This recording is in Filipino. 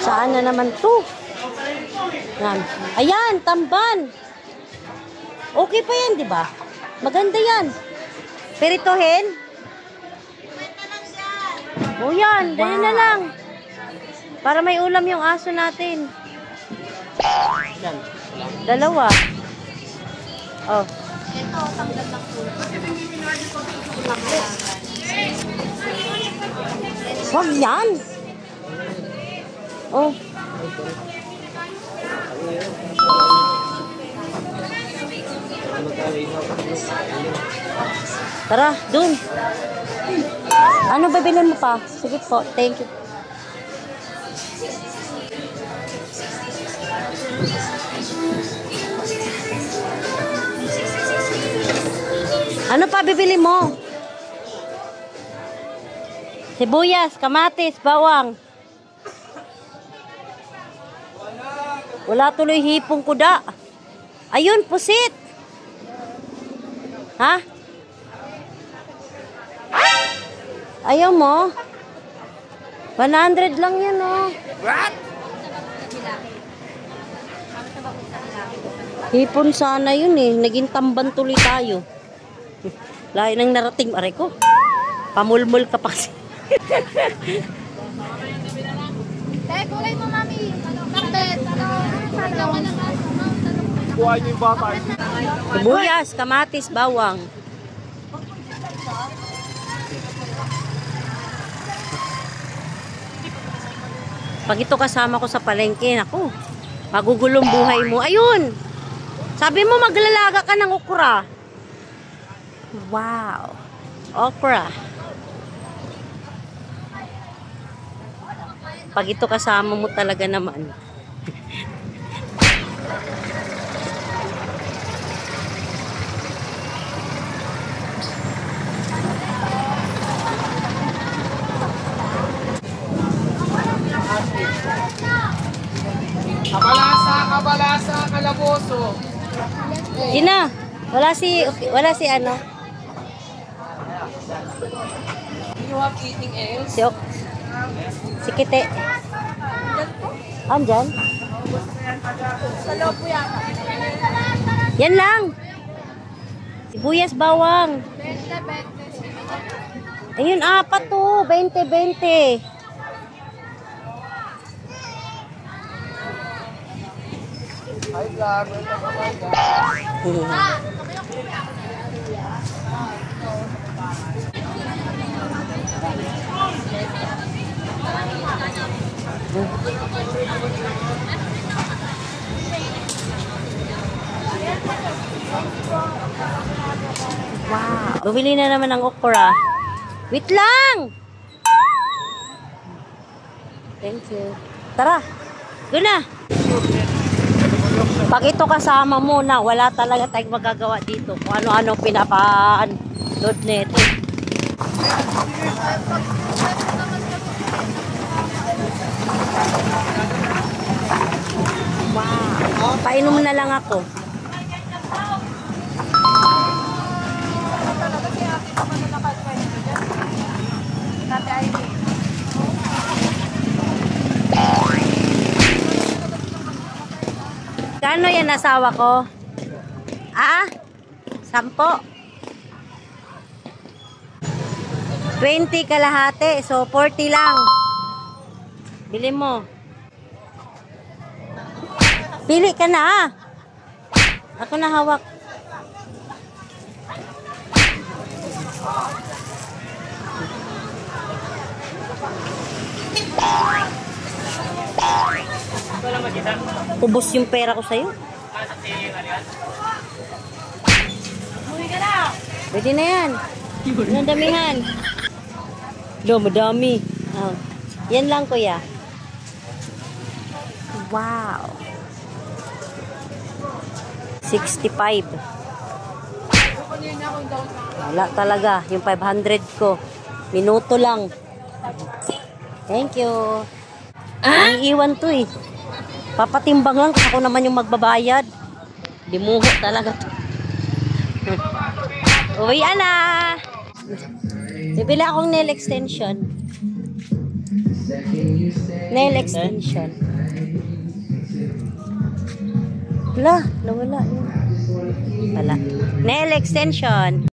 Saan na naman to? Yan. Ayan, tamban. Okay pa yan, di ba? Maganda yan. Peritohin. O yan, dali na lang. Para may ulam yung aso natin. Yan. Dalawa. Oh. Ito, tanggal lang po. Wag yan. Oh. Tara, dun. Ano bibilin mo pa? Sige po, thank you. Ano pa bibili mo? Sibuyas, kamatis, bawang. Wala tuloy hipong kuda. Ayun, pusit. Ha? Ayaw mo? 100 lang yan, oh. What? Hipon sana yun eh. Naging tamban tuloy tayo. Lahat nang narating. Aray ko. Pamulmul ka pa kasi. Kulay mo, mami. Kapit. Buhay niyo yung bata. Sibuyas, kamatis, bawang. Pag ito kasama ko sa palengke, ako, magugulong buhay mo. Ayun! Sabi mo maglalaga ka ng okra. Wow! Okra. Pag ito kasama mo talaga naman. Kabalasa, kalaboso. Ina, wala si ano. You have eating else? Si Kite. Andyan? Sa loob po yata. Yan lang. Sibuyas, bawang. 20. Ayun, apat to. 20. Ay, vlog. Wow. Bumili na naman ng okra. Wait lang! Thank you. Tara. Doon na. Pag ito kasama mo na, wala talaga tayong magagawa dito. Kung ano-ano pinapaan-load nito. Wow. Painom na lang ako. Kano yan asawa ko? 10. 20 kalahati. So, 40 lang. Bili mo. Pili ka na. Ako na hawak. Ubos yung pera ko sa'yo. Pwede na yan. Ang damihan. Madami. Oh. Yan lang, kuya. Wow. 65. Wala talaga. Yung 500 ko. Minuto lang. Thank you. Ang iwan to eh. Papatimbangan kung ako naman yung magbabayad. Dimuho talaga to. Uwi na. Bibili akong nail extension. Nail extension. Wala, nawala yun. Wala. Nail extension.